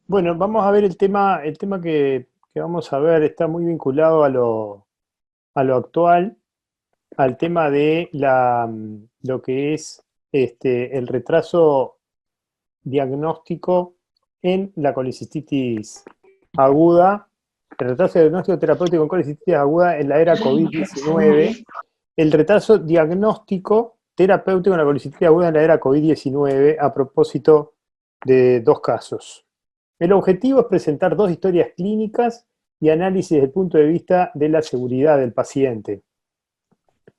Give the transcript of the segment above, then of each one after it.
Bueno, vamos a ver el tema que vamos a ver está muy vinculado a lo actual, al tema de lo que es el retraso diagnóstico en la colicistitis aguda, el retraso diagnóstico terapéutico en colicistitis aguda en la era COVID-19, el retraso diagnóstico terapéutico en la colicistitis aguda en la era COVID-19 a propósito de dos casos. El objetivo es presentar dos historias clínicas y análisis desde el punto de vista de la seguridad del paciente.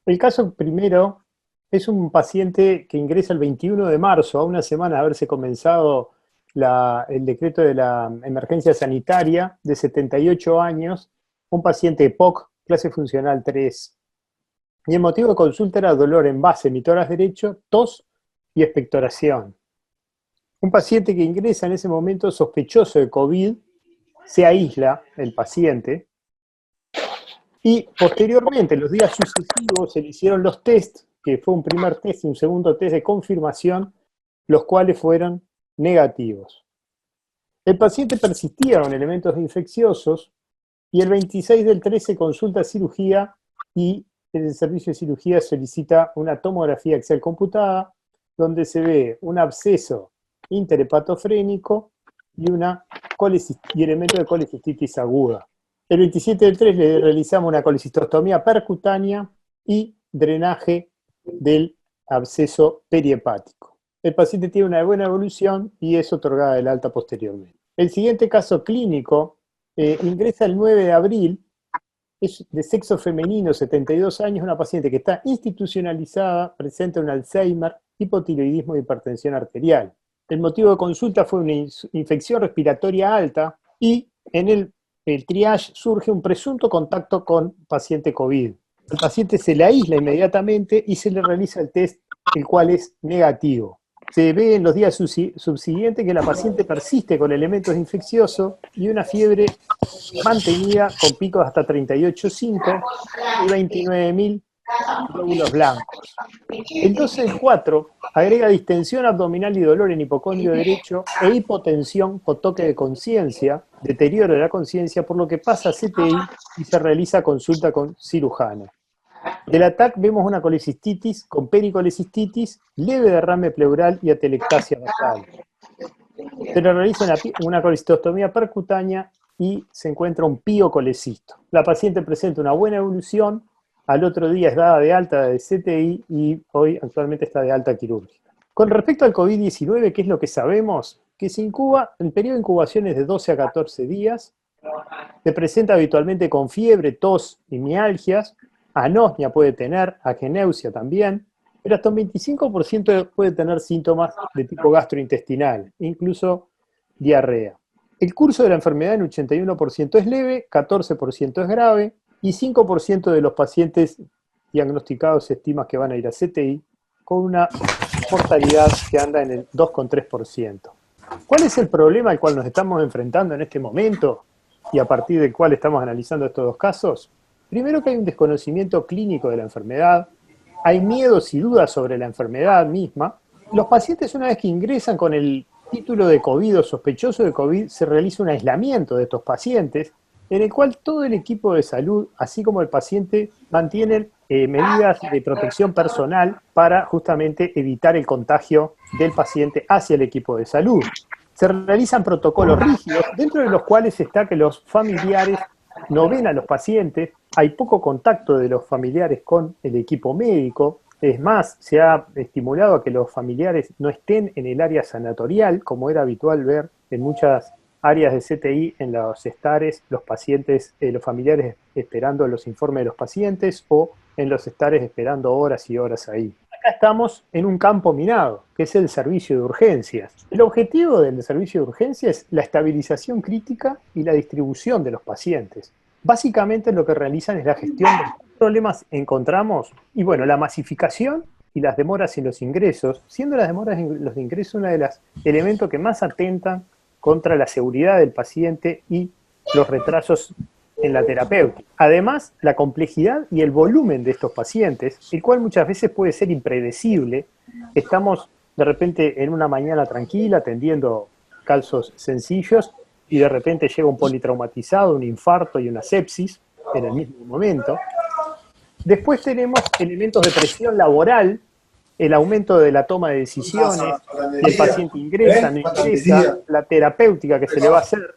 El caso primero es un paciente que ingresa el 21 de marzo, a una semana de haberse comenzado el decreto de la emergencia sanitaria, de 78 años, un paciente EPOC, clase funcional 3. Y el motivo de consulta era dolor en base, mitoras derecho, tos y expectoración. Un paciente que ingresa en ese momento sospechoso de COVID, se aísla el paciente y posteriormente, en los días sucesivos, se le hicieron los test, que fue un primer test y un segundo test de confirmación, los cuales fueron negativos. El paciente persistía con elementos infecciosos y el 26 del 13 consulta cirugía y el servicio de cirugía solicita una tomografía axial computada donde se ve un absceso interhepatofrénico y elemento de colecistitis aguda. El 27 del 3 le realizamos una colecistostomía percutánea y drenaje del absceso perihepático. El paciente tiene una buena evolución y es otorgada el alta posteriormente. El siguiente caso clínico ingresa el 9 de abril, es de sexo femenino, 72 años, una paciente que está institucionalizada, presenta un Alzheimer, hipotiroidismo y hipertensión arterial. El motivo de consulta fue una infección respiratoria alta y en el triage surge un presunto contacto con paciente COVID. El paciente se le aísla inmediatamente y se le realiza el test, el cual es negativo. Se ve en los días subsiguientes que la paciente persiste con elementos infecciosos y una fiebre mantenida con picos hasta 38,5 y 29.000 glóbulos blancos. El 12 del 4 agrega distensión abdominal y dolor en hipocondrio derecho e hipotensión con toque de conciencia, deterioro de la conciencia, por lo que pasa a CTI y se realiza consulta con cirujano. Del ATAC vemos una colecistitis con pericolecistitis, leve derrame pleural y atelectasia basal. Se le realiza una colecistostomía percutánea y se encuentra un piocolecisto. La paciente presenta una buena evolución, al otro día es dada de alta de CTI y hoy actualmente está de alta quirúrgica. Con respecto al COVID-19, ¿qué es lo que sabemos? Que se incuba, el periodo de incubación es de 12 a 14 días, se presenta habitualmente con fiebre, tos y mialgias, anosmia puede tener, ageneusia también, pero hasta un 25% puede tener síntomas de tipo gastrointestinal, incluso diarrea. El curso de la enfermedad en 81% es leve, 14% es grave y 5% de los pacientes diagnosticados se estima que van a ir a CTI con una mortalidad que anda en el 2,3%. ¿Cuál es el problema al cual nos estamos enfrentando en este momento y a partir del cual estamos analizando estos dos casos? Primero que hay un desconocimiento clínico de la enfermedad, hay miedos y dudas sobre la enfermedad misma. Los pacientes, una vez que ingresan con el título de COVID o sospechoso de COVID, se realiza un aislamiento de estos pacientes, en el cual todo el equipo de salud, así como el paciente, mantienen medidas de protección personal para justamente evitar el contagio del paciente hacia el equipo de salud. Se realizan protocolos rígidos, dentro de los cuales está que los familiares no ven a los pacientes, hay poco contacto de los familiares con el equipo médico, es más, se ha estimulado a que los familiares no estén en el área sanatorial, como era habitual ver en muchas áreas de CTI, en los estares, los pacientes, los familiares esperando los informes de los pacientes o en los estares esperando horas y horas ahí. Acá estamos en un campo minado, que es el servicio de urgencias. El objetivo del servicio de urgencias es la estabilización crítica y la distribución de los pacientes. Básicamente lo que realizan es la gestión de qué problemas encontramos y bueno, la masificación y las demoras en los ingresos, siendo las demoras en los ingresos uno de los elementos que más atentan contra la seguridad del paciente y los retrasos en la terapéutica. Además, la complejidad y el volumen de estos pacientes, el cual muchas veces puede ser impredecible. Estamos de repente en una mañana tranquila atendiendo casos sencillos, y de repente llega un politraumatizado, un infarto y una sepsis en el mismo momento. Después tenemos elementos de presión laboral, el aumento de la toma de decisiones, si el paciente ingresa, no ingresa, la terapéutica que se le va a hacer,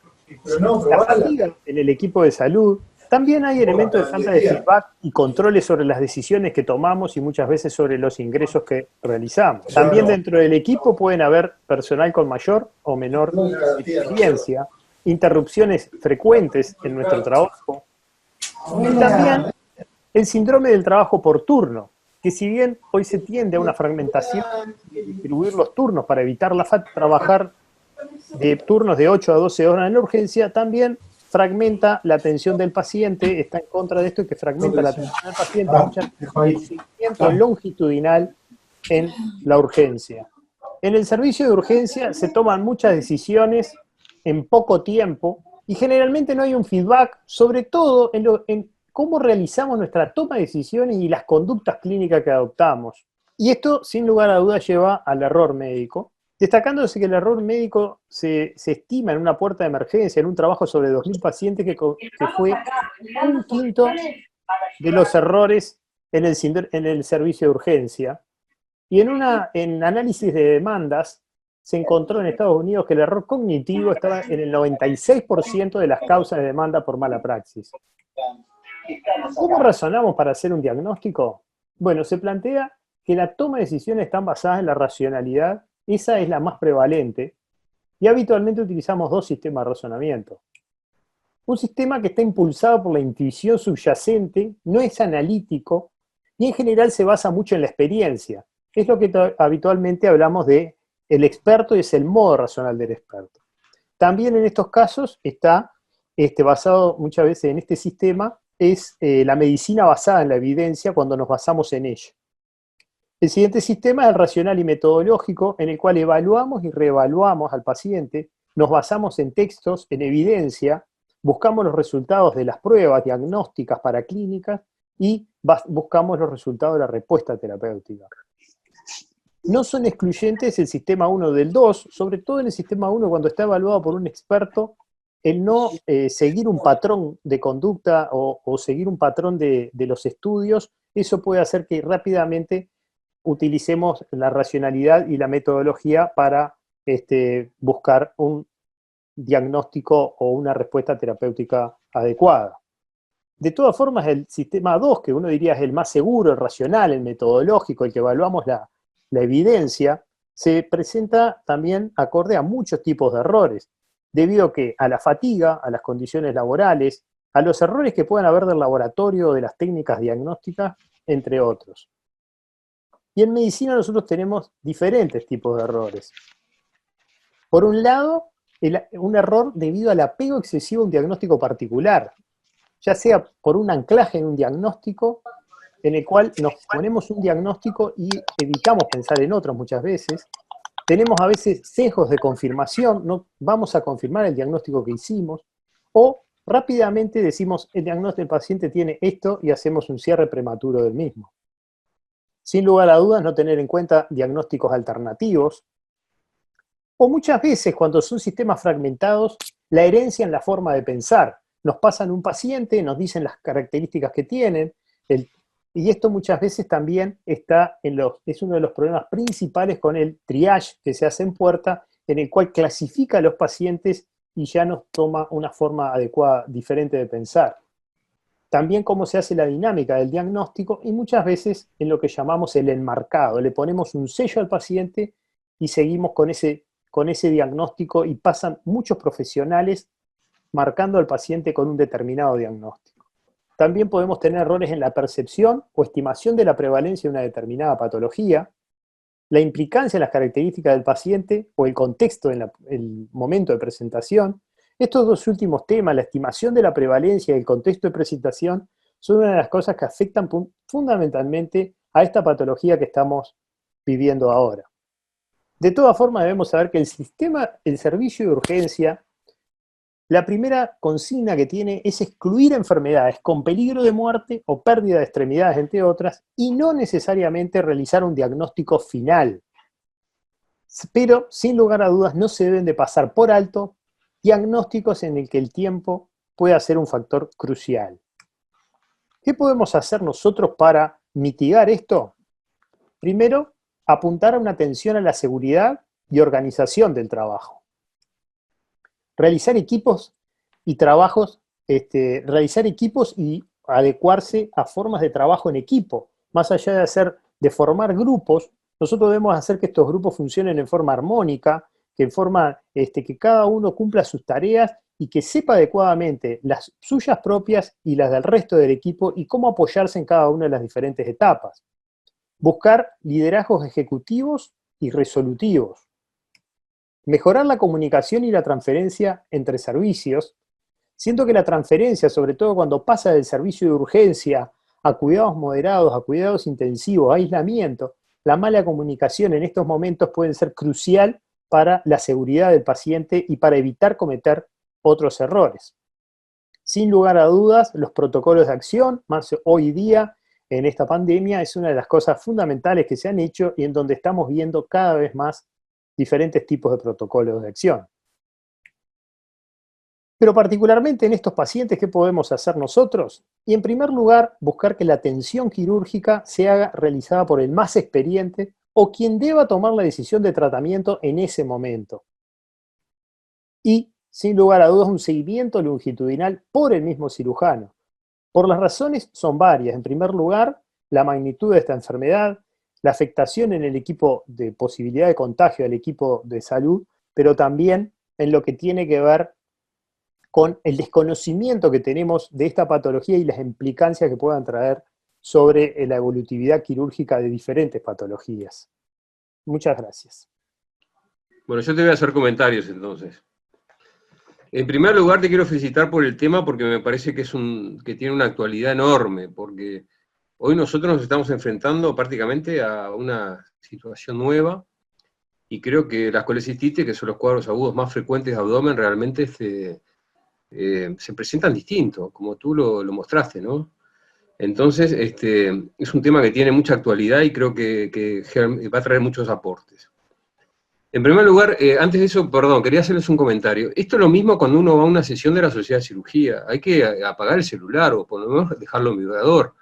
la fatiga en el equipo de salud. También hay elementos de falta de feedback y controles sobre las decisiones que tomamos y muchas veces sobre los ingresos que realizamos. También dentro del equipo pueden haber personal con mayor o menor experiencia, interrupciones frecuentes en nuestro trabajo. Y también el síndrome del trabajo por turno, que si bien hoy se tiende a una fragmentación de distribuir los turnos para evitar trabajar de turnos de 8 a 12 horas en la urgencia, también fragmenta la atención del paciente, está en contra de esto, que fragmenta la atención del paciente, muchas veces el seguimiento longitudinal en la urgencia. En el servicio de urgencia se toman muchas decisiones en poco tiempo y generalmente no hay un feedback, sobre todo en cómo realizamos nuestra toma de decisiones y las conductas clínicas que adoptamos. Y esto, sin lugar a dudas, lleva al error médico, destacándose que el error médico se estima en una puerta de emergencia, en un trabajo sobre 2.000 pacientes, que fue un quinto de los errores en el servicio de urgencia. Y en análisis de demandas se encontró en Estados Unidos que el error cognitivo estaba en el 96% de las causas de demanda por mala praxis. ¿Cómo razonamos para hacer un diagnóstico? Bueno, se plantea que la toma de decisiones están basadas en la racionalidad. Esa es la más prevalente, y habitualmente utilizamos dos sistemas de razonamiento. Un sistema que está impulsado por la intuición subyacente, no es analítico, y en general se basa mucho en la experiencia. Es lo que habitualmente hablamos de el experto, y es el modo racional del experto. También en estos casos está basado muchas veces en este sistema, es la medicina basada en la evidencia cuando nos basamos en ella. El siguiente sistema es el racional y metodológico, en el cual evaluamos y reevaluamos al paciente, nos basamos en textos, en evidencia, buscamos los resultados de las pruebas diagnósticas paraclínicas y buscamos los resultados de la respuesta terapéutica. No son excluyentes el sistema 1 del 2, sobre todo en el sistema 1 cuando está evaluado por un experto, el no seguir un patrón de conducta o seguir un patrón de los estudios, eso puede hacer que rápidamente utilicemos la racionalidad y la metodología para buscar un diagnóstico o una respuesta terapéutica adecuada. De todas formas, el sistema 2, que uno diría es el más seguro, el racional, el metodológico, el que evaluamos la evidencia, se presenta también acorde a muchos tipos de errores, debido a la fatiga, a las condiciones laborales, a los errores que puedan haber del laboratorio, de las técnicas diagnósticas, entre otros. Y en medicina nosotros tenemos diferentes tipos de errores. Por un lado, un error debido al apego excesivo a un diagnóstico particular, ya sea por un anclaje en un diagnóstico, en el cual nos ponemos un diagnóstico y evitamos pensar en otros muchas veces. Tenemos a veces sesgos de confirmación, no vamos a confirmar el diagnóstico que hicimos, o rápidamente decimos el diagnóstico del paciente tiene esto y hacemos un cierre prematuro del mismo. Sin lugar a dudas, no tener en cuenta diagnósticos alternativos, o muchas veces cuando son sistemas fragmentados, la herencia en la forma de pensar. Nos pasan un paciente, nos dicen las características que tienen, y esto muchas veces también es uno de los problemas principales con el triage que se hace en puerta, en el cual clasifica a los pacientes y ya nos toma una forma adecuada, diferente de pensar. También cómo se hace la dinámica del diagnóstico y muchas veces en lo que llamamos el enmarcado. Le ponemos un sello al paciente y seguimos con ese diagnóstico y pasan muchos profesionales marcando al paciente con un determinado diagnóstico. También podemos tener errores en la percepción o estimación de la prevalencia de una determinada patología, la implicancia en las características del paciente o el contexto en el momento de presentación. Estos dos últimos temas, la estimación de la prevalencia y el contexto de presentación, son una de las cosas que afectan fundamentalmente a esta patología que estamos viviendo ahora. De todas formas, debemos saber que el servicio de urgencia, la primera consigna que tiene es excluir enfermedades con peligro de muerte o pérdida de extremidades, entre otras, y no necesariamente realizar un diagnóstico final. Pero, sin lugar a dudas, no se deben de pasar por alto diagnósticos en el que el tiempo pueda ser un factor crucial. ¿Qué podemos hacer nosotros para mitigar esto? Primero, apuntar a una atención a la seguridad y organización del trabajo. Realizar equipos y trabajos, realizar equipos y adecuarse a formas de trabajo en equipo. Más allá de formar grupos, nosotros debemos hacer que estos grupos funcionen en forma armónica, que cada uno cumpla sus tareas y que sepa adecuadamente las suyas propias y las del resto del equipo y cómo apoyarse en cada una de las diferentes etapas. Buscar liderazgos ejecutivos y resolutivos. Mejorar la comunicación y la transferencia entre servicios. Siento que la transferencia, sobre todo cuando pasa del servicio de urgencia a cuidados moderados, a cuidados intensivos, a aislamiento, la mala comunicación en estos momentos puede ser crucial para la seguridad del paciente y para evitar cometer otros errores. Sin lugar a dudas, los protocolos de acción, más hoy día en esta pandemia, es una de las cosas fundamentales que se han hecho y en donde estamos viendo cada vez más diferentes tipos de protocolos de acción. Pero particularmente en estos pacientes, ¿qué podemos hacer nosotros? Y en primer lugar, buscar que la atención quirúrgica se haga realizada por el más experiente o quien deba tomar la decisión de tratamiento en ese momento. Y, sin lugar a dudas, un seguimiento longitudinal por el mismo cirujano. Por las razones son varias. En primer lugar, la magnitud de esta enfermedad, la afectación en el equipo de posibilidad de contagio del equipo de salud, pero también en lo que tiene que ver con el desconocimiento que tenemos de esta patología y las implicancias que puedan traer sobre la evolutividad quirúrgica de diferentes patologías. Muchas gracias. Bueno, yo te voy a hacer comentarios entonces. En primer lugar, te quiero felicitar por el tema porque me parece que que tiene una actualidad enorme, porque hoy nosotros nos estamos enfrentando prácticamente a una situación nueva y creo que las colecistitis, que son los cuadros agudos más frecuentes de abdomen, realmente se presentan distintos, como tú lo mostraste, ¿no? Entonces, es un tema que tiene mucha actualidad y creo que va a traer muchos aportes. En primer lugar, antes de eso, perdón, quería hacerles un comentario. Esto es lo mismo cuando uno va a una sesión de la Sociedad de Cirugía. Hay que apagar el celular o por lo menos dejarlo en vibrador.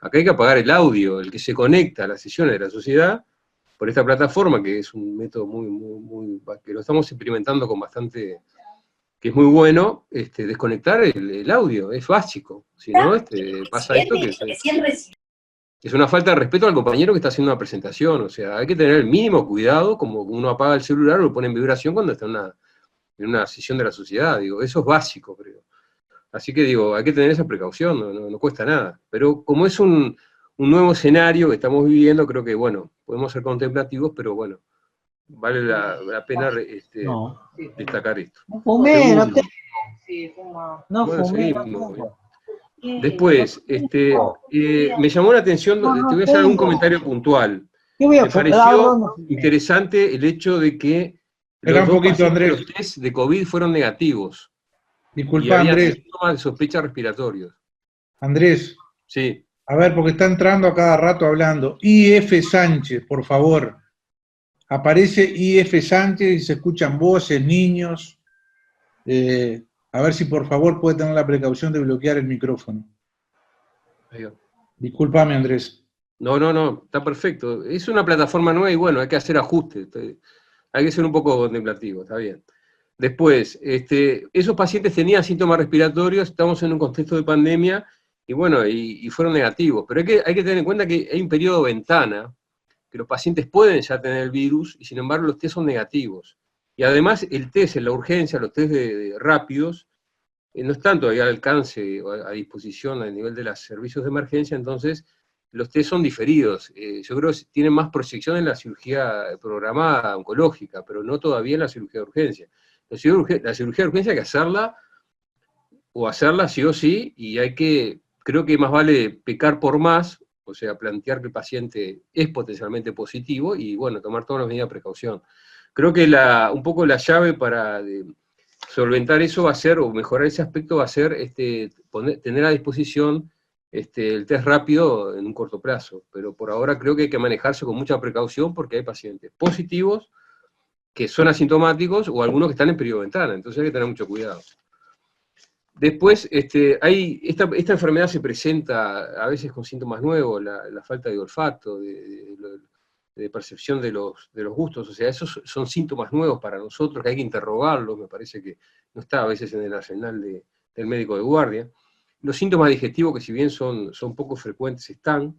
Acá hay que apagar el audio, el que se conecta a las sesiones de la sociedad por esta plataforma, que es un método que lo estamos experimentando con bastante, que es muy bueno, desconectar el audio, es básico. Si no, pasa esto que es una falta de respeto al compañero que está haciendo una presentación. O sea, hay que tener el mínimo cuidado, como uno apaga el celular o lo pone en vibración cuando está en una sesión de la sociedad. Digo, eso es básico, creo. Así que digo, hay que tener esa precaución, no cuesta nada. Pero como es un nuevo escenario que estamos viviendo, creo que, bueno, podemos ser contemplativos, pero bueno, vale la pena destacar esto. No fumé, no te... No bueno, fumé, seguimos. Después, me llamó la atención, te voy a hacer algún comentario puntual. Me pareció interesante el hecho de que los dos pacientes de los test de COVID fueron negativos. Disculpa, y había Andrés. síntomas de sospecha respiratorios. Andrés. Sí. A ver, porque está entrando a cada rato hablando. IF Sánchez, por favor. Aparece IF Sánchez y se escuchan voces, niños. A ver si por favor puede tener la precaución de bloquear el micrófono. Discúlpame, Andrés. No, está perfecto. Es una plataforma nueva y bueno, hay que hacer ajustes. Hay que ser un poco contemplativo, está bien. Después, esos pacientes tenían síntomas respiratorios, estamos en un contexto de pandemia, y bueno, y fueron negativos. Pero hay que tener en cuenta que hay un periodo de ventana, que los pacientes pueden ya tener el virus, y sin embargo los test son negativos. Y además el test en la urgencia, los test rápidos, no están todavía al alcance o a disposición a nivel de los servicios de emergencia, entonces los test son diferidos. Yo creo que tienen más proyección en la cirugía programada oncológica, pero no todavía en la cirugía de urgencia. La cirugía de urgencia hay que hacerla, o hacerla sí o sí, y creo que más vale pecar por más, o sea, plantear que el paciente es potencialmente positivo, y bueno, tomar todas las medidas de precaución. Creo que un poco la llave para solventar eso va a ser, o mejorar ese aspecto va a ser, tener a disposición el test rápido en un corto plazo, pero por ahora creo que hay que manejarse con mucha precaución porque hay pacientes positivos que son asintomáticos o algunos que están en periodo de ventana, entonces hay que tener mucho cuidado. Después, esta enfermedad se presenta a veces con síntomas nuevos, la falta de olfato, de percepción de los gustos, o sea, esos son síntomas nuevos para nosotros, que hay que interrogarlos, me parece que no está a veces en el arsenal del médico de guardia. Los síntomas digestivos, que si bien son poco frecuentes, están.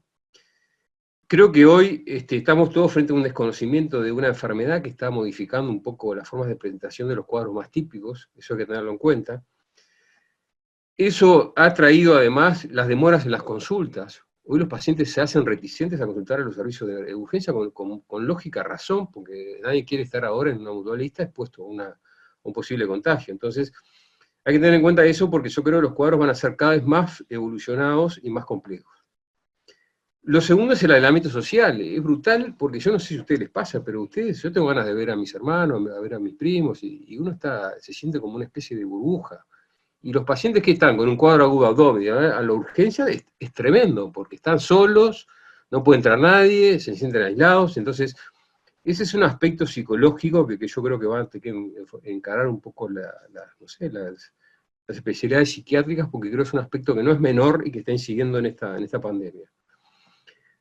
Creo que hoy estamos todos frente a un desconocimiento de una enfermedad que está modificando un poco las formas de presentación de los cuadros más típicos, eso hay que tenerlo en cuenta. Eso ha traído además las demoras en las consultas. Hoy los pacientes se hacen reticentes a consultar a los servicios de urgencia con lógica razón, porque nadie quiere estar ahora en una mutualista expuesto a un posible contagio. Entonces, hay que tener en cuenta eso porque yo creo que los cuadros van a ser cada vez más evolucionados y más complejos. Lo segundo es el aislamiento social. Es brutal porque yo no sé si a ustedes les pasa, pero yo tengo ganas de ver a mis hermanos, a ver a mis primos, y uno se siente como una especie de burbuja. Y los pacientes que están con un cuadro agudo abdominal a la urgencia es tremendo, porque están solos, no puede entrar nadie, se sienten aislados. Entonces, ese es un aspecto psicológico que yo creo que va a tener que encarar un poco las especialidades psiquiátricas, porque creo que es un aspecto que no es menor y que está incidiendo en esta pandemia.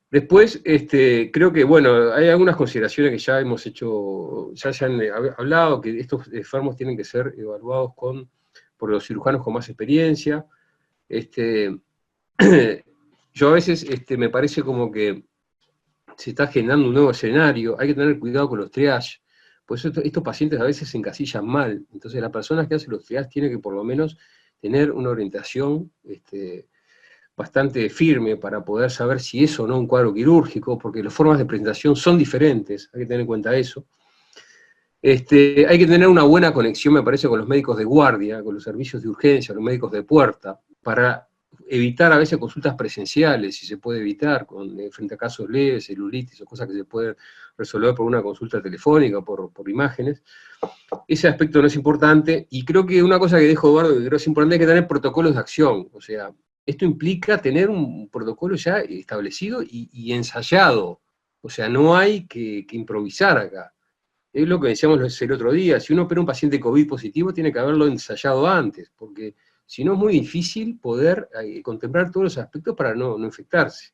Después, creo que, bueno, hay algunas consideraciones que ya hemos hecho, ya se han hablado, que estos enfermos tienen que ser evaluados por los cirujanos con más experiencia. Yo a veces me parece como que se está generando un nuevo escenario, hay que tener cuidado con los triage, por eso estos pacientes a veces se encasillan mal, entonces las personas que hacen los triage tienen que por lo menos tener una orientación bastante firme para poder saber si es o no un cuadro quirúrgico, porque las formas de presentación son diferentes, hay que tener en cuenta eso. Hay que tener una buena conexión, me parece, con los médicos de guardia, con los servicios de urgencia, los médicos de puerta, para evitar a veces consultas presenciales, si se puede evitar, frente a casos leves, celulitis o cosas que se pueden resolver por una consulta telefónica, por imágenes. Ese aspecto no es importante, y creo que una cosa que dijo Eduardo, que creo que es importante, es que tener protocolos de acción, o sea, esto implica tener un protocolo ya establecido y ensayado, o sea, no hay que improvisar acá. Es lo que decíamos el otro día, si uno opera un paciente COVID positivo, tiene que haberlo ensayado antes, porque si no es muy difícil poder contemplar todos los aspectos para no infectarse.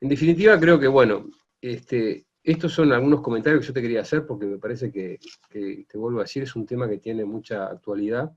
En definitiva, creo que, bueno, estos son algunos comentarios que yo te quería hacer, porque me parece que, te vuelvo a decir, es un tema que tiene mucha actualidad,